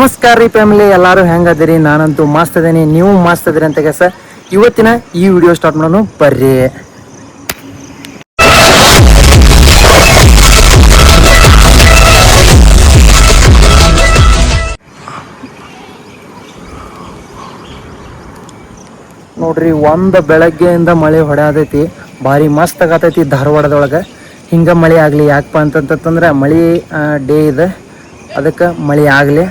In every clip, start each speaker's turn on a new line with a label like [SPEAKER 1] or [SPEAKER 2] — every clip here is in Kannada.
[SPEAKER 1] ನಮಸ್ಕಾರ ರೀ ಫ್ಯಾಮಿಲಿ, ಎಲ್ಲರೂ ಹೆಂಗದಿರಿ? ನಾನಂತೂ ಮಸ್ತ್ ಅದೇನಿ, ನೀವು ಮಸ್ತ್ ಅದಿರಿ ಅಂತ ಕೆಲಸ. ಇವತ್ತಿನ ಈ ವಿಡಿಯೋ ಸ್ಟಾರ್ಟ್ ಮಾಡೋಣ ಬರ್ರಿ. ನೋಡ್ರಿ, ಬೆಳಗ್ಗೆಯಿಂದ ಮಳೆ ಹೊಡೆದೈತಿ, ಭಾರಿ ಮಸ್ತ್ ಆಗತೈತಿ ಧಾರವಾಡದೊಳಗೆ. ಹಿಂಗೆ ಮಳೆ ಆಗಲಿ ಯಾಕಪ್ಪ ಅಂತಂತಂದ್ರೆ ಮಳೆ ಡೇ ಇದೆ, ಅದಕ್ಕೆ ಮಳೆ ಆಗಲಿ,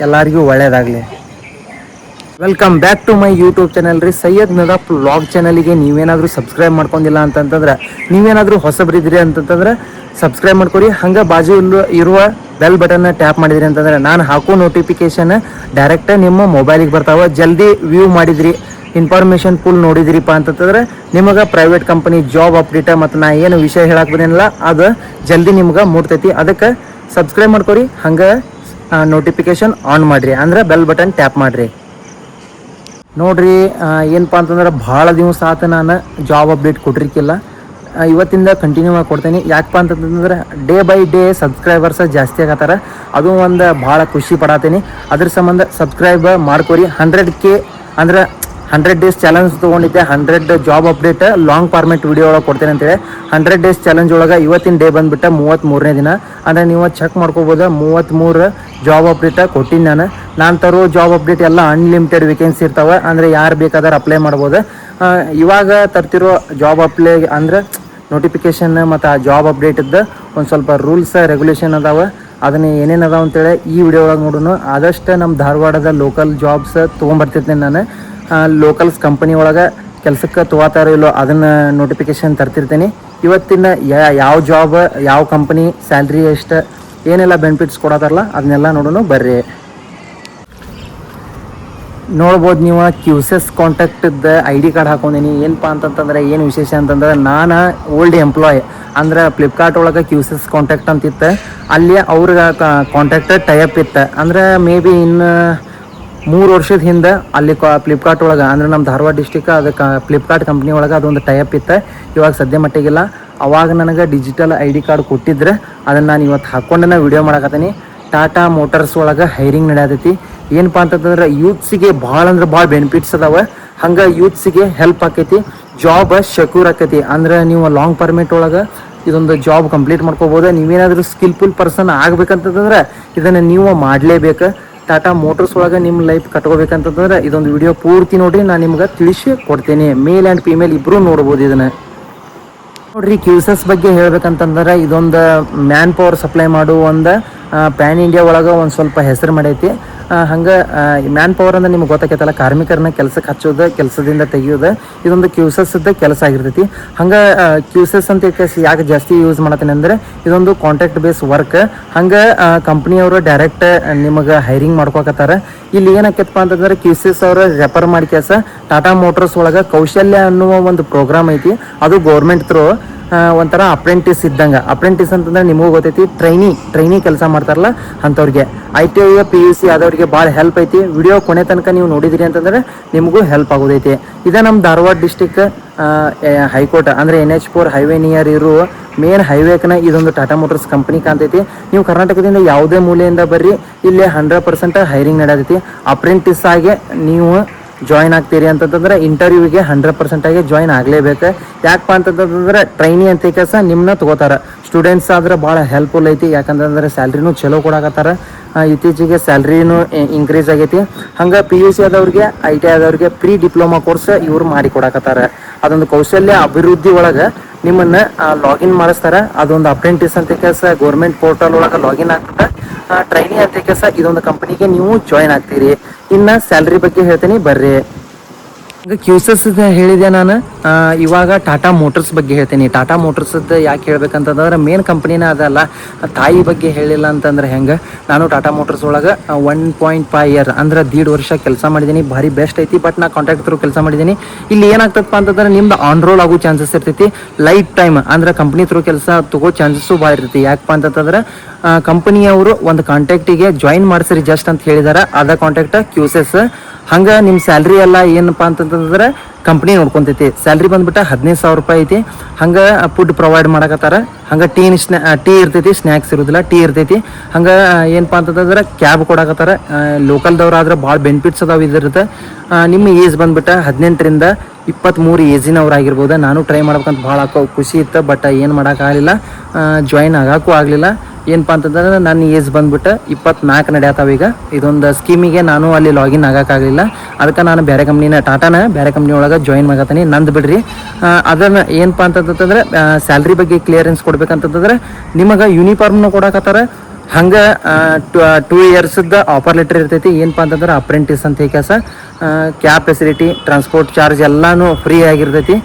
[SPEAKER 1] ಎಲ್ಲರಿಗೂ ಒಳ್ಳೇದಾಗಲಿ. Welcome back to my YouTube channel ರೀ, ಸೈಯದ್ ನದಾಫ್ ವ್ಲಾಗ್ ಚಾನಲ್ಗೆ ನೀವೇನಾದರೂ ಸಬ್ಸ್ಕ್ರೈಬ್ ಮಾಡ್ಕೊಂಡಿಲ್ಲ ಅಂತಂತಂದ್ರೆ, ನೀವೇನಾದರೂ ಹೊಸಬ್ರಿದ್ರಿ ಅಂತಂತಂದ್ರೆ ಸಬ್ಸ್ಕ್ರೈಬ್ ಮಾಡ್ಕೊರಿ. ಹಂಗೆ ಬಾಜು ಇರುವ ಬೆಲ್ ಬಟನ್ನ ಟ್ಯಾಪ್ ಮಾಡಿದ್ರಿ ಅಂತಂದ್ರೆ ನಾನು ಹಾಕೋ ನೋಟಿಫಿಕೇಶನ್ ಡೈರೆಕ್ಟ್ ನಿಮ್ಮ ಮೊಬೈಲಿಗೆ ಬರ್ತಾವೆ. ಜಲ್ದಿ ವ್ಯೂ ಮಾಡಿದ್ರಿ, ಇನ್ಫಾರ್ಮೇಷನ್ ಫುಲ್ ನೋಡಿದ್ರಿಪ್ಪ ಅಂತಂತಂದ್ರೆ ನಿಮಗೆ ಪ್ರೈವೇಟ್ ಕಂಪನಿ ಜಾಬ್ ಅಪ್ಡೇಟ್ ಮತ್ತು ನಾ ಏನು ವಿಷಯ ಹೇಳಕ್ಕೆ ಬಂದಿಲ್ಲ ಅದು ಜಲ್ದಿ ನಿಮ್ಗೆ ಮುಟ್ತೈತಿ. ಅದಕ್ಕೆ ಸಬ್ಸ್ಕ್ರೈಬ್ ಮಾಡ್ಕೊರಿ, ಹಂಗೆ ನೋಟಿಫಿಕೇಶನ್ ಆನ್ ಮಾಡಿರಿ, ಅಂದ್ರೆ ಬೆಲ್ ಬಟನ್ ಟ್ಯಾಪ್ ಮಾಡಿರಿ. ನೋಡ್ರಿ, ಏನಪ್ಪ ಅಂತಂದ್ರೆ ಭಾಳ ದಿವಸ ಆತ ನಾನು ಜಾಬ್ ಅಪ್ಡೇಟ್ ಕೊಟ್ಟಿರ್ಕಿಲ್ಲ. ಇವತ್ತಿಂದ ಕಂಟಿನ್ಯೂ ಆಗಿ ಕೊಡ್ತೇನೆ. ಯಾಕಪ್ಪ ಅಂತಂತಂದ್ರೆ ಡೇ ಬೈ ಡೇ ಸಬ್ಸ್ಕ್ರೈಬರ್ಸ್ ಜಾಸ್ತಿ ಆಗತ್ತಾರ, ಅದು ಒಂದು ಭಾಳ ಖುಷಿ ಪಡತ್ತೀನಿ. ಅದ್ರ ಸಂಬಂಧ ಸಬ್ಸ್ಕ್ರೈಬ್ ಮಾಡ್ಕೊರಿ. 100K ಅಂದ್ರೆ 100 ಡೇಸ್ ಚಾಲೆಂಜ್ ತೊಗೊಂಡಿದ್ದೆ. 100 job update long format video ಒಳಗೆ ಕೊಡ್ತೇನೆ ಅಂತೇಳಿ 100 ಡೇಸ್ ಚಾಲೆಂಜ್ ಒಳಗೆ ಇವತ್ತಿನ ಡೇ ಬಂದುಬಿಟ್ಟು 33ನೇ ದಿನ. ಅಂದರೆ ನೀವು ಚೆಕ್ ಮಾಡ್ಕೋಬೋದು, 33 ಜಾಬ್ ಅಪ್ಡೇಟ್ ಕೊಟ್ಟಿನಿ ನಾನು ತರೋ ಜಾಬ್ ಅಪ್ಡೇಟ್ ಎಲ್ಲ ಅನ್ಲಿಮಿಟೆಡ್ ವೇಕೆನ್ಸಿ ಇರ್ತಾವೆ, ಅಂದರೆ ಯಾರು ಬೇಕಾದ್ರೆ ಅಪ್ಲೈ ಮಾಡ್ಬೋದು. ಇವಾಗ ತರ್ತಿರೋ ಜಾಬ್ ಅಪ್ಲೈ ಅಂದರೆ ನೋಟಿಫಿಕೇಷನ್ ಮತ್ತು ಆ ಜಾಬ್ ಅಪ್ಡೇಟಿದ್ದು ಒಂದು ಸ್ವಲ್ಪ ರೂಲ್ಸ್ ರೆಗ್ಯುಲೇಷನ್ ಅದಾವೆ. ಅದನ್ನ ಏನೇನು ಅದಾವೆ ಅಂತೇಳಿ ಈ ವಿಡಿಯೋ ಒಳಗೆ ನೋಡೋಣ. ಆದಷ್ಟು ನಮ್ಮ ಧಾರವಾಡದ ಲೋಕಲ್ ಜಾಬ್ಸ್ ತೊಗೊಂಬರ್ತಿರ್ತೇನೆ ನಾನು. ಲೋಕಲ್ಸ್ ಕಂಪನಿ ಒಳಗೆ ಕೆಲಸಕ್ಕೆ ತೊಗೋತಾರೋ ಇಲ್ಲೋ ಅದನ್ನು ನೋಟಿಫಿಕೇಷನ್ ತರ್ತಿರ್ತೀನಿ. ಇವತ್ತಿನ ಯಾವ ಜಾಬ್, ಯಾವ ಕಂಪನಿ, ಸ್ಯಾಲ್ರಿ ಎಷ್ಟು, ಏನೆಲ್ಲ ಬೆನಿಫಿಟ್ಸ್ ಕೊಡೋತಾರಲ್ಲ ಅದನ್ನೆಲ್ಲ ನೋಡೋಣ ಬರ್ರಿ. ನೋಡ್ಬೋದು ನೀವು, QCS ಕಾಂಟ್ಯಾಕ್ಟದ್ದು ID ಕಾರ್ಡ್ ಹಾಕೊಂಡೀನಿ. ಏನಪ್ಪ ಅಂತಂತಂದ್ರೆ ಏನು ವಿಶೇಷ ಅಂತಂದ್ರೆ ನಾನು ಓಲ್ಡ್ ಎಂಪ್ಲಾಯ್, ಅಂದ್ರೆ ಫ್ಲಿಪ್ಕಾರ್ಟ್ ಒಳಗೆ QCS ಕಾಂಟ್ಯಾಕ್ಟ್ ಅಂತಿತ್ತು. ಅಲ್ಲಿ ಅವ್ರಿಗೆ ಕಾಂಟ್ಯಾಕ್ಟ್ ಟೈಅಪ್ ಇತ್ತು. ಅಂದ್ರೆ ಮೇ ಬಿ ಇನ್ನು 3 ವರ್ಷದ ಹಿಂದೆ ಅಲ್ಲಿ ಫ್ಲಿಪ್ಕಾರ್ಟ್ ಒಳಗೆ, ಅಂದರೆ ನಮ್ಮ ಧಾರವಾಡ ಡಿಸ್ಟಿಕ್ ಅದಕ್ಕೆ ಫ್ಲಿಪ್ಕಾರ್ಟ್ ಕಂಪ್ನಿ ಒಳಗೆ ಅದೊಂದು ಟೈಅಪ್ ಇತ್ತು. ಇವಾಗ ಸದ್ಯ ಮಟ್ಟಿಗಿಲ್ಲ. ಅವಾಗ ನನಗೆ ಡಿಜಿಟಲ್ ID ಕಾರ್ಡ್ ಕೊಟ್ಟಿದ್ರೆ ಅದನ್ನು ನಾನು ಇವತ್ತು ಹಾಕ್ಕೊಂಡೇ ವಿಡಿಯೋ ಮಾಡಕತ್ತೀನಿ. ಟಾಟಾ ಮೋಟರ್ಸ್ ಒಳಗೆ ಹೈರಿಂಗ್ ನಡೆಯತೈತಿ. ಏನಪ್ಪ ಅಂತಂತಂದ್ರೆ ಯೂತ್ಸಿಗೆ ಭಾಳ ಅಂದ್ರೆ ಭಾಳ ಬೆನಿಫಿಟ್ಸ್ ಅದಾವೆ. ಹಂಗೆ ಯೂತ್ಸಿಗೆ ಹೆಲ್ಪ್ ಆಕೈತಿ, ಜಾಬ್ ಸೆಕ್ಯೂರ್ ಆಕೈತಿ. ಅಂದ್ರೆ ನೀವು ಲಾಂಗ್ ಪರ್ಮಿಟ್ ಒಳಗೆ ಇದೊಂದು ಜಾಬ್ ಕಂಪ್ಲೀಟ್ ಮಾಡ್ಕೋಬೋದು. ನೀವೇನಾದರೂ ಸ್ಕಿಲ್ಫುಲ್ ಪರ್ಸನ್ ಆಗ್ಬೇಕಂತಂದ್ರೆ ಇದನ್ನು ನೀವು ಮಾಡಲೇಬೇಕು. ಟಾಟಾ ಮೋಟರ್ಸ್ ಒಳಗೆ ನಿಮ್ಮ ಲೈಫ್ ಕಟ್ಕೋಬೇಕಂತಂದ್ರೆ ಇದೊಂದು ವಿಡಿಯೋ ಪೂರ್ತಿ ನೋಡಿರಿ, ನಾನು ನಿಮ್ಗೆ ತಿಳಿಸಿ ಕೊಡ್ತೇನೆ. ಮೇಲ್ ಆ್ಯಂಡ್ ಫೀಮೇಲ್ ಇಬ್ಬರು ನೋಡ್ಬೋದು ಇದನ್ನು. ನೋಡ್ರಿ, QCS ಬಗ್ಗೆ ಹೇಳ್ಬೇಕಂತಂದ್ರೆ ಇದೊಂದು ಮ್ಯಾನ್ ಪವರ್ ಸಪ್ಲೈ ಮಾಡೋ ಒಂದು ಪ್ಯಾನ್ ಇಂಡಿಯಾ ಒಳಗೆ ಒಂದು ಸ್ವಲ್ಪ ಹೆಸರು ಮಾಡೈತಿ. ಹಂಗೆ ಮ್ಯಾನ್ ಪವರ್ ಅಂದ್ರೆ ನಿಮ್ಗೆ ಗೊತ್ತಾಕೈತಲ್ಲ, ಕಾರ್ಮಿಕರನ್ನ ಕೆಲಸಕ್ಕೆ ಹಚ್ಚೋದು, ಕೆಲಸದಿಂದ ತೆಗಿಯೋದು, ಇದೊಂದು QCSದ ಕೆಲಸ ಆಗಿರ್ತೈತಿ. ಹಂಗೆ QCS ಅಂತ ಯಾಕೆ ಜಾಸ್ತಿ ಯೂಸ್ ಮಾಡತ್ತೀನಿ ಅಂದರೆ ಇದೊಂದು ಕಾಂಟ್ರಾಕ್ಟ್ ಬೇಸ್ ವರ್ಕ್. ಹಂಗೆ ಕಂಪ್ನಿಯವರು ಡೈರೆಕ್ಟ್ ನಿಮಗೆ ಹೈರಿಂಗ್ ಮಾಡ್ಕೋಕತ್ತಾರೆ. ಇಲ್ಲಿ ಏನಾಕೈತಪ್ಪ ಅಂತಂದ್ರೆ QCS ಅವರು ರೆಫರ್ ಮಾಡಿ ಕೆಲಸ ಟಾಟಾ ಮೋಟರ್ಸ್ ಒಳಗೆ ಕೌಶಲ್ಯ ಅನ್ನುವ ಒಂದು ಪ್ರೋಗ್ರಾಮ್ ಐತಿ. ಅದು ಗೌರ್ಮೆಂಟ್ ಥ್ರೂ ಒಂಥರ ಅಪ್ರೆಂಟಿಸ್ ಇದ್ದಂಗೆ. ಅಪ್ರೆಂಟಿಸ್ ಅಂತಂದ್ರೆ ನಿಮಗೂ ಗೊತ್ತೈತಿ, ಟ್ರೈನಿ ಕೆಲಸ ಮಾಡ್ತಾರಲ್ಲ ಅಂಥವ್ರಿಗೆ. ITI PUC ಆದವ್ರಿಗೆ ಭಾಳ ಹೆಲ್ಪ್ ಐತಿ. ವಿಡಿಯೋ ಕೊನೆ ತನಕ ನೀವು ನೋಡಿದಿರಿ ಅಂತಂದ್ರೆ ನಿಮಗೂ ಹೆಲ್ಪ್ ಆಗೋದೈತಿ. ಇದೇ ನಮ್ಮ ಧಾರವಾಡ ಡಿಸ್ಟಿಕ್ ಹೈಕೋರ್ಟ್ ಅಂದರೆ NH4 ಹೈವೇ ನಿಯರ್ ಇರುವ ಮೇನ್ ಹೈವೇಕನ ಇದೊಂದು ಟಾಟಾ ಮೋಟರ್ಸ್ ಕಂಪ್ನಿ ಕಾಣ್ತೈತಿ. ನೀವು ಕರ್ನಾಟಕದಿಂದ ಯಾವುದೇ ಮೂಲೆಯಿಂದ ಬರ್ರಿ, ಇಲ್ಲಿ 100% ಹೈರಿಂಗ್ ನಡೆದೈತಿ. ಅಪ್ರೆಂಟಿಸ್ ಆಗಿ ನೀವು ಜಾಯ್ನ್ ಆಗ್ತೀರಿ ಅಂತಂತಂದ್ರೆ ಇಂಟರ್ವ್ಯೂಗೆ 100% ಆಗಿ ಜಾಯ್ನ್ ಆಗಲೇಬೇಕು. ಯಾಕಪ್ಪ ಅಂತಂತಂದ್ರೆ ಟ್ರೈನಿ ಅಂತ ಕೆಲಸ ನಿಮ್ಮನ್ನ ತಗೋತಾರೆ. ಸ್ಟೂಡೆಂಟ್ಸ್ ಆದ್ರೆ ಭಾಳ ಹೆಲ್ಪ್ಫುಲ್ ಐತಿ, ಯಾಕಂತಂದ್ರೆ ಸ್ಯಾಲ್ರಿನೂ ಚಲೋ ಕೊಡಾಕತ್ತಾರ. ಇತ್ತೀಚೆಗೆ ಸ್ಯಾಲ್ರಿನೂ ಇನ್ಕ್ರೀಸ್ ಆಗೈತಿ. ಹಂಗೆ PUC ಆದವ್ರಿಗೆ, ITI ಆದವ್ರಿಗೆ ಪ್ರೀ ಡಿಪ್ಲೊಮಾ ಕೋರ್ಸ್ ಇವ್ರು ಮಾಡಿ ಕೊಡಾಕತ್ತಾರ. ಅದೊಂದು ಕೌಶಲ್ಯ ಅಭಿವೃದ್ಧಿ ಒಳಗೆ ನಿಮ್ಮನ್ನು ಲಾಗಿನ್ ಮಾಡಿಸ್ತಾರೆ. ಅದೊಂದು ಅಪ್ರೆಂಟಿಸ್ ಅಂತ ಕೆಲಸ ಗೌರ್ಮೆಂಟ್ ಪೋರ್ಟಲ್ ಒಳಗೆ ಲಾಗಿನ್ ಆಗ್ತದೆ. ಟ್ರೈನಿ ಅಂತ ಕೆಲಸ ಇದೊಂದು ಕಂಪನಿಗೆ ನೀವು ಜಾಯ್ನ್ ಆಗ್ತೀರಿ. ಇನ್ನು ಸ್ಯಾಲ್ರಿ ಬಗ್ಗೆ ಹೇಳ್ತೀನಿ ಬರ್ರಿ. QCS ಹೇಳಿದೆ ನಾನು. ಇವಾಗ ಟಾಟಾ ಮೋಟರ್ಸ್ ಬಗ್ಗೆ ಹೇಳ್ತೀನಿ. ಟಾಟಾ ಮೋಟರ್ಸ್ದು ಯಾಕೆ ಹೇಳ್ಬೇಕಂತಂದ್ರೆ ಮೇನ್ ಕಂಪ್ನಿನ ಅದಲ್ಲ, ತಾಯಿ ಬಗ್ಗೆ ಹೇಳಿಲ್ಲ ಅಂತಂದ್ರೆ ಹೆಂಗೆ. ನಾನು ಟಾಟಾ ಮೋಟರ್ಸ್ ಒಳಗೆ 1.5 ಇಯರ್ ಅಂದ್ರೆ 1.5 ವರ್ಷ ಕೆಲಸ ಮಾಡಿದ್ದೀನಿ. ಭಾರಿ ಬೆಸ್ಟ್ ಐತಿ. ಬಟ್ ನಾ ಕಾಂಟ್ರಾಕ್ಟ್ ಥ್ರೂ ಕೆಲಸ ಮಾಡಿದ್ದೀನಿ. ಇಲ್ಲಿ ಏನಾಗ್ತದಪ್ಪ ಅಂತಂದ್ರೆ ನಿಮ್ದು ಆನ್ ರೋಲ್ ಆಗೋ ಚಾನ್ಸಸ್ ಇರ್ತೈತಿ. ಲೈಫ್ ಟೈಮ್ ಅಂದ್ರೆ ಕಂಪ್ನಿ ಥ್ರೂ ಕೆಲಸ ತಗೋ ಚಾನ್ಸಸ್ಸು ಭಾಳ ಇರ್ತೈತಿ. ಯಾಕಪ್ಪ ಅಂತಂದ್ರೆ ಕಂಪನಿಯವರು ಒಂದು ಕಾಂಟ್ಯಾಕ್ಟಿಗೆ ಜಾಯಿನ್ ಮಾಡಿಸ್ರಿ ಜಸ್ಟ್ ಅಂತ ಹೇಳಿದಾರೆ. ಅದ ಕಾಂಟ್ಯಾಕ್ಟ್ QCS. ಹಂಗೆ ನಿಮ್ಮ ಸ್ಯಾಲ್ರಿ ಎಲ್ಲ ಏನಪ್ಪ ಅಂತಂತಂದ್ರೆ ಕಂಪ್ನಿ ನೋಡ್ಕೊಂತೈತಿ. ಸ್ಯಾಲ್ರಿ ಬಂದ್ಬಿಟ್ಟು 15,000 ರೂಪಾಯಿ ಐತಿ. ಹಂಗೆ ಫುಡ್ ಪ್ರೊವೈಡ್ ಮಾಡಕತ್ತಾರ. ಹಂಗೆ ಟೀ ಇರ್ತೈತಿ, ಸ್ನ್ಯಾಕ್ಸ್ ಇರೋದಿಲ್ಲ, ಟೀ ಇರ್ತೈತಿ. ಹಂಗೆ ಏನಪ್ಪ ಅಂತಂದ್ರೆ ಕ್ಯಾಬ್ ಕೊಡಕತ್ತಾರ. ಲೋಕಲ್ದವ್ರು ಆದ್ರೆ ಭಾಳ ಬೆನಿಫಿಟ್ಸ್ ಅದಾವ ಇದ್ರದ್ದು. ನಿಮ್ಮ ಏಜ್ ಬಂದ್ಬಿಟ್ಟು 18ರಿಂದ 23 ಏಜಿನವ್ರು ಆಗಿರ್ಬೋದು. ನಾನು ಟ್ರೈ ಮಾಡ್ಬೇಕಂತ ಭಾಳ ಖುಷಿ ಇತ್ತು, ಬಟ್ ಏನು ಮಾಡೋಕ್ಕಾಗಲಿಲ್ಲ, ಜಾಯಿನ್ ಆಗೋಕ್ಕೂ ಆಗಲಿಲ್ಲ. ಏನಪ್ಪ ಅಂತಂದ್ರೆ ನನ್ನ ಏಜ್ ಬಂದ್ಬಿಟ್ಟು 24 ನಡೆಯತ್ತಾವ. ಈಗ ಇದೊಂದು ಸ್ಕೀಮಿಗೆ ನಾನು ಅಲ್ಲಿ ಲಾಗಿನ್ ಆಗೋಕ್ಕಾಗಲಿಲ್ಲ. ಅದಕ್ಕೆ ನಾನು ಬೇರೆ ಕಂಪ್ನಿನ ಬೇರೆ ಕಂಪ್ನಿ ಒಳಗೆ ಜಾಯಿನ್ ಆಗತ್ತೀನಿ. ನಂದು ಬಿಡ್ರಿ. ಅದನ್ನು ಏನಪ್ಪ ಅಂತಂತಂದ್ರೆ ಸ್ಯಾಲ್ರಿ ಬಗ್ಗೆ ಕ್ಲಿಯರೆನ್ಸ್ ಕೊಡ್ಬೇಕಂತಂದ್ರೆ ನಿಮಗೆ ಯೂನಿಫಾರ್ಮ್ನ ಕೊಡಕತ್ತಾರ. ಹಂಗೆ 2 ಇಯರ್ಸ್ದ ಆಫರ್ ಲೆಟರ್ ಇರ್ತೈತಿ. ಏನಪ್ಪ ಅಂತಂದ್ರೆ ಅಪ್ರೆಂಟಿಸ್ ಅಂತ ಕೆಲಸ, ಕ್ಯಾಬ್ ಫೆಸಿಲಿಟಿ, ಟ್ರಾನ್ಸ್ಪೋರ್ಟ್ ಚಾರ್ಜ್ ಎಲ್ಲನೂ ಫ್ರೀ ಆಗಿರ್ತೈತಿ.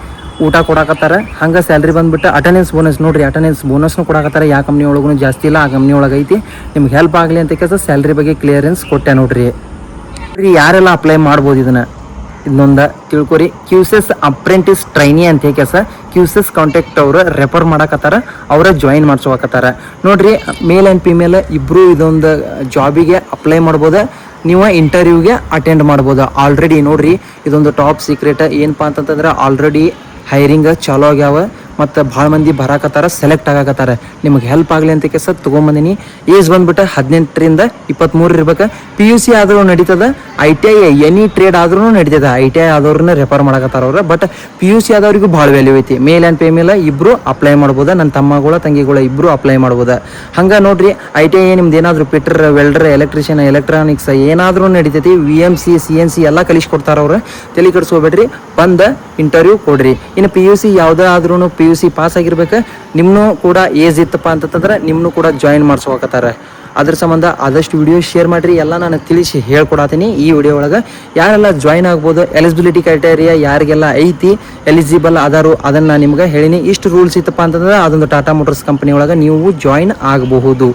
[SPEAKER 1] ಊಟ ಕೊಡಕತ್ತಾರ. ಹಂಗೆ ಸ್ಯಾಲ್ರಿ ಬಂದ್ಬಿಟ್ಟು ಅಟೆಂಡೆನ್ಸ್ ಬೋನಸ್ ನೋಡ್ರಿ, ಅಟೆಂಡೆನ್ಸ್ ಬೋನಸ್ನು ಕೊಡಕತ್ತಾರ. ಯಾವ ಕಂಪ್ನಿ ಒಳಗೂ ಜಾಸ್ತಿ ಇಲ್ಲ, ಆ ಕಂಪ್ನಿ ಒಳಗೆ ಐತಿ. ನಿಮ್ಗೆ ಹೆಲ್ಪ್ ಆಗಲಿ ಅಂತ ಕೆಲಸ ಸ್ಯಾಲ್ರಿ ಬಗ್ಗೆ ಕ್ಲಿಯರೆನ್ಸ್ ಕೊಟ್ಟೆ ನೋಡ್ರಿ. ಯಾರೆಲ್ಲ ಅಪ್ಲೈ ಮಾಡ್ಬೋದು ಇನ್ನೊಂದು ತಿಳ್ಕೊರಿ. ಕ್ಯೂಸೆಸ್ ಅಪ್ರೆಂಟಿಸ್ ಟ್ರೈನಿ ಅಂತ ಕೆಲಸ ಕ್ಯೂಸೆಸ್ ಕಾಂಟ್ಯಾಕ್ಟ್ ಅವರು ರೆಫರ್ ಮಾಡಕತ್ತಾರ, ಅವರ ಜಾಯಿನ್ ಮಾಡ್ಸೋಕತ್ತಾರ ನೋಡ್ರಿ. ಮೇಲ್ ಆ್ಯಂಡ್ ಫಿಮೇಲ್ ಇಬ್ಬರು ಇದೊಂದು ಜಾಬಿಗೆ ಅಪ್ಲೈ ಮಾಡ್ಬೋದು. ನೀವು ಇಂಟರ್ವ್ಯೂಗೆ ಅಟೆಂಡ್ ಮಾಡ್ಬೋದು. ಆಲ್ರೆಡಿ ನೋಡ್ರಿ, ಇದೊಂದು ಟಾಪ್ ಸೀಕ್ರೆಟ್. ಏನಪ್ಪ ಅಂತಂತಂದ್ರೆ ಆಲ್ರೆಡಿ ಹೈರಿಂಗ್ ಚಾಲೋ ಆಗ್ಯಾವ ಮತ್ತು ಭಾಳ ಮಂದಿ ಬರಾಕತ್ತಾರ, ಸೆಲೆಕ್ಟ್ ಆಗಾಕತ್ತಾರ. ನಿಮಗೆ ಹೆಲ್ಪ್ ಆಗಲಿ ಅಂತ ಕೆಲಸ ತೊಗೊಂಬಂದಿನಿ. ಏಜ್ ಬಂದ್ಬಿಟ್ಟು 18ರಿಂದ 23 ಇರ್ಬೇಕು. PUC ಆದ್ರೂ ನಡೀತದ, ITI ಎನಿ ಟ್ರೇಡ್ ಆದ್ರೂ ನಡೀತದ. ITI ಆದವ್ರನ್ನ ರೆಫರ್ ಮಾಡಕತ್ತಾರ ಅವ್ರು. ಬಟ್ PUC ಆದವ್ರಿಗೂ ಭಾಳ ವ್ಯಾಲ್ಯೂ ಐತಿ. ಮೇಲ್ ಆ್ಯಂಡ್ ಫಿಮೇಲ್ ಇಬ್ಬರು ಅಪ್ಲೈ ಮಾಡ್ಬೋದು. ನನ್ನ ತಮ್ಮಗಳ ತಂಗಿಗಳ ಇಬ್ಬರು ಅಪ್ಲೈ ಮಾಡ್ಬೋದು. ಹಂಗೆ ನೋಡ್ರಿ, ITI ನಿಮ್ದು ಏನಾದರೂ ಪಿಟ್ರ್, ವೆಲ್ಡರ್, ಎಲೆಕ್ಟ್ರಿಷಿಯನ್, ಎಲೆಕ್ಟ್ರಾನಿಕ್ಸ್ ಏನಾದರೂ ನಡೀತೈತಿ. VMC CNC ಎಲ್ಲ ಕಲಿಸ್ಕೊಡ್ತಾರ ಅವ್ರು. ತಲೆ ಕೆಡಿಸ್ಕೋಬೇಡ್ರಿ, ಬಂದು ಇಂಟರ್ವ್ಯೂ ಕೊಡ್ರಿ. ಇನ್ನು PUC ಯಾವುದೇ ಆದ್ರೂ PUC ಪಾಸ್ ಆಗಿರ್ಬೇಕು. ನಿಮ್ಮನ್ನು ಕೂಡ ಏಜ್ ಇತ್ತಪ್ಪ ಅಂತಂದ್ರೆ ನಿಮ್ಮನ್ನು ಕೂಡ ಜಾಯಿನ್ ಮಾಡ್ಸೋಕತ್ತಾರೆ. ಅದ್ರ ಸಂಬಂಧ ಆದಷ್ಟು ವಿಡಿಯೋ ಶೇರ್ ಮಾಡಿರಿ. ಎಲ್ಲ ನಾನು ತಿಳಿಸಿ ಹೇಳ್ಕೊಡತ್ತೀನಿ ಈ ವಿಡಿಯೋ ಒಳಗೆ. ಯಾರೆಲ್ಲ ಜಾಯಿನ್ ಆಗ್ಬೋದು, ಎಲಿಜಿಬಿಲಿಟಿ ಕ್ರೈಟೇರಿಯಾ ಯಾರಿಗೆಲ್ಲ ಐತಿ, ಎಲಿಜಿಬಲ್ ಅದಾರು, ಅದನ್ನು ನಾನು ನಿಮ್ಗೆ ಹೇಳಿನಿ. ಇಷ್ಟು ರೂಲ್ಸ್ ಇತ್ತಪ್ಪ ಅಂತಂದ್ರೆ ಅದೊಂದು ಟಾಟಾ ಮೋಟರ್ಸ್ ಕಂಪ್ನಿ ಒಳಗೆ ನೀವು ಜಾಯಿನ್ ಆಗಬಹುದು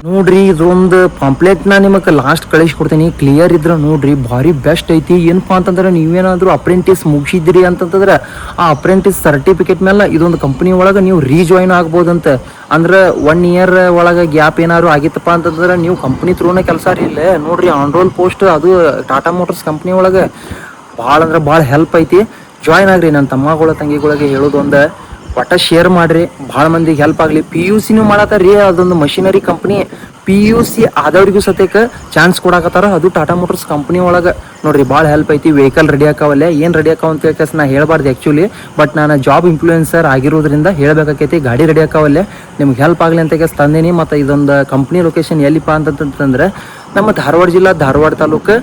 [SPEAKER 1] ನೋಡ್ರಿ. ಇದೊಂದು ಪಾಂಪ್ಲೆಟ್ನ ನಿಮಗೆ ಲಾಸ್ಟ್ ಕಳಿಸ್ಕೊಡ್ತೀನಿ. ಕ್ಲಿಯರ್ ಇದ್ರೆ ನೋಡ್ರಿ, ಭಾರಿ ಬೆಸ್ಟ್ ಐತಿ. ಏನಪ್ಪ ಅಂತಂದ್ರೆ ನೀವೇನಾದರೂ ಅಪ್ರೆಂಟಿಸ್ ಮುಗಿಸಿದ್ರಿ ಅಂತಂತಂದ್ರೆ ಆ ಅಪ್ರೆಂಟಿಸ್ ಸರ್ಟಿಫಿಕೇಟ್ ಮೇಲೆ ಇದೊಂದು ಕಂಪ್ನಿ ಒಳಗೆ ನೀವು ರೀಜಾಯಿನ್ ಆಗ್ಬೋದಂತ. ಅಂದ್ರೆ 1 ಇಯರ್ ಒಳಗೆ ಗ್ಯಾಪ್ ಏನಾದ್ರು ಆಗಿತ್ತಪ್ಪ ಅಂತಂದ್ರೆ ನೀವು ಕಂಪ್ನಿ ಥ್ರೂನೇ ಕೆಲಸ ಇಲ್ಲ ನೋಡ್ರಿ. ಆನ್ ರೋಲ್ ಪೋಸ್ಟ್ ಅದು ಟಾಟಾ ಮೋಟರ್ಸ್ ಕಂಪ್ನಿ ಒಳಗೆ ಭಾಳ ಅಂದ್ರೆ ಭಾಳ ಹೆಲ್ಪ್ ಐತಿ. ಜಾಯಿನ್ ಆಗ್ರಿ. ನನ್ನ ತಮ್ಮಗಳ ತಂಗಿಗಳಿಗೆ ಹೇಳೋದೊಂದು, ಒಟ್ಟ ಶೇರ್ ಮಾಡ್ರಿ, ಭಾಳ ಮಂದಿಗೆ ಹೆಲ್ಪ್ ಆಗಲಿ. PUCನೂ ಮಾಡತ್ತಾರ್ರಿ. ಅದೊಂದು ಮಷಿನರಿ ಕಂಪ್ನಿ. PUC ಆದವ್ರಿಗೂ ಸತ್ಯಕ್ಕೆ ಚಾನ್ಸ್ ಕೊಡಕತ್ತಾರ, ಅದು ಟಾಟಾ ಮೋಟರ್ಸ್ ಕಂಪ್ನಿ ಒಳಗೆ ನೋಡ್ರಿ. ಭಾಳ ಹೆಲ್ಪ್ ಐತಿ. ವೆಹಿಕಲ್ ರೆಡಿ ಆಕಾವಲ್ಲೇ, ಏನು ರೆಡಿ ಆಕಾವ ಅಂತ ಕೇಳ್ಕಸ್ ನಾ ಹೇಳ್ಬಾರ್ದು ಆ್ಯಕ್ಚುಲಿ, ಬಟ್ ನಾನು ಜಾಬ್ ಇನ್ಫ್ಲೂಯೆನ್ಸರ್ ಆಗಿರೋದ್ರಿಂದ ಹೇಳಬೇಕಾಕೈತಿ. ಗಾಡಿ ರೆಡಿ ಆಕಾವಲ್ಲೇ ನಿಮ್ಗೆ ಹೆಲ್ಪ್ ಆಗಲಿ ಅಂತ ಕೇಸ್ ತಂದೀನಿ. ಮತ್ತು ಇದೊಂದು ಕಂಪ್ನಿ ಲೊಕೇಶನ್ ಎಲ್ಲಿಪ್ಪ ಅಂತಂತಂದ್ರೆ ನಮ್ಮ ಧಾರವಾಡ ಜಿಲ್ಲಾ, ಧಾರವಾಡ ತಾಲೂಕು,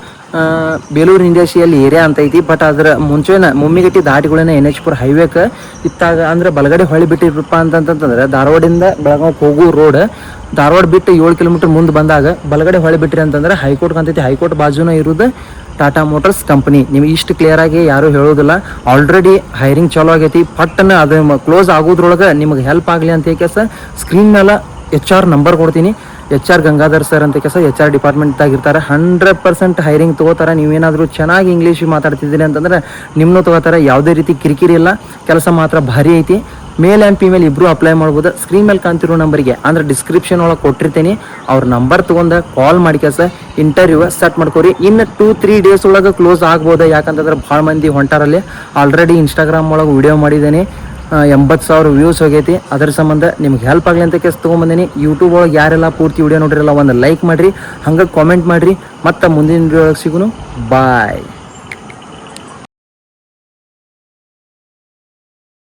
[SPEAKER 1] ಬೇಲೂರು ಇಂಡಸ್ಟ್ರಿಯಲ್ ಏರಿಯಾ ಅಂತ ಐತಿ. ಬಟ್ ಅದರ ಮುಂಚೆನ ಮುಮ್ಮಿಗಟ್ಟಿ ದಾಟಿಗಳನ್ನ NH 4 ಹೈವೇಕ್ಕೆ ಇತ್ತಾಗ ಅಂದ್ರೆ ಬಲಗಡೆ ಹೊಳಿ ಬಿಟ್ಟಿರಪ್ಪ ಅಂತಂತಂದ್ರೆ ಧಾರವಾಡಿಂದ ಬೆಳಗಾವಿಗೆ ಹೋಗೋ ರೋಡ್, ಧಾರವಾಡ ಬಿಟ್ಟು 7 ಕಿಲೋಮೀಟರ್ ಮುಂದೆ ಬಂದಾಗ ಬಲಗಡೆ ಹೊಳಿ ಬಿಟ್ಟಿರಿ ಅಂತಂದ್ರೆ ಹೈಕೋರ್ಟ್ ಕಾಣ್ತೈತಿ. ಹೈಕೋರ್ಟ್ ಬಾಜುನ ಇರೋದು ಟಾಟಾ ಮೋಟರ್ಸ್ ಕಂಪ್ನಿ. ನಿಮ್ಗೆ ಇಷ್ಟು ಕ್ಲಿಯರ್ ಆಗಿ ಯಾರೂ ಹೇಳೋದಿಲ್ಲ. ಆಲ್ರೆಡಿ ಹೈರಿಂಗ್ ಚಾಲೋ ಆಗೈತಿ. ಪಟ್ಟನ ಅದು ಕ್ಲೋಸ್ ಆಗೋದ್ರೊಳಗೆ ನಿಮಗೆ ಹೆಲ್ಪ್ ಆಗಲಿ ಅಂತ ಕೇಸ ಸ್ಕ್ರೀನ್ ಮೇಲೆ HR ನಂಬರ್ ಕೊಡ್ತೀನಿ. HR ಗಂಗಾಧರ್ ಸರ್ ಅಂತ ಕೆಲಸ HR ಡಿಪಾರ್ಟ್ಮೆಂಟ್ದಾಗಿರ್ತಾರೆ. 100% ಹೈರಿಂಗ್ ತೊಗೋತಾರೆ. ನೀವೇನಾದರೂ ಚೆನ್ನಾಗಿ ಇಂಗ್ಲೀಷ್ ಮಾತಾಡ್ತಿದ್ದೀರಿ ಅಂತಂದ್ರೆ ನಿಮ್ಮನ್ನು ತೊಗೋತಾರೆ. ಯಾವುದೇ ರೀತಿ ಕಿರಿಕಿರಿ ಇಲ್ಲ. ಕೆಲಸ ಮಾತ್ರ ಭಾರಿ ಐತಿ. ಮೇಲ್ ಆ್ಯಂಡ್ ಫಿಮೇಲ್ ಇಬ್ಬರು ಅಪ್ಲೈ ಮಾಡ್ಬೋದು. ಸ್ಕ್ರೀನ್ ಮೇಲೆ ಕಾಣ್ತಿರೋ ನಂಬರ್ಗೆ ಅಂದ್ರೆ ಡಿಸ್ಕ್ರಿಪ್ಷನ್ ಒಳಗೆ ಕೊಟ್ಟಿರ್ತೀನಿ. ಅವ್ರ ನಂಬರ್ ತೊಗೊಂಡು ಕಾಲ್ ಮಾಡಿ ಕೆಲಸ ಇಂಟರ್ವ್ಯೂ ಸೆಟ್ ಮಾಡ್ಕೊರಿ. ಇನ್ನು 2-3 ಡೇಸ್ ಒಳಗೆ ಕ್ಲೋಸ್ ಆಗ್ಬೋದು. ಯಾಕಂತಂದ್ರೆ ಭಾಳ ಮಂದಿ ಹೊಂಟಾರಲ್ಲಿ. ಆಲ್ರೆಡಿ ಇನ್ಸ್ಟಾಗ್ರಾಮ್ ಒಳಗೆ ವಿಡಿಯೋ ಮಾಡಿದ್ದೀನಿ, 80,000 ವ್ಯೂಸ್ ಹೋಗೈತಿ. ಅದರ ಸಂಬಂಧ ನಿಮ್ಗೆ ಹೆಲ್ಪ್ ಆಗಲಿ ಅಂತ ಕೇಸ್ ತೊಗೊಂಬಂದಿನಿ. ಯೂಟ್ಯೂಬ್ ಒಳಗೆ ಯಾರೆಲ್ಲ ಪೂರ್ತಿ ವಿಡಿಯೋ ನೋಡಿರಲ್ಲ ಒಂದು ಲೈಕ್ ಮಾಡಿರಿ, ಹಂಗೆ ಕಾಮೆಂಟ್ ಮಾಡಿರಿ. ಮತ್ತು ಮುಂದಿನ ವಿಡಿಯೋ ಸಿಗುನು. ಬಾಯ್.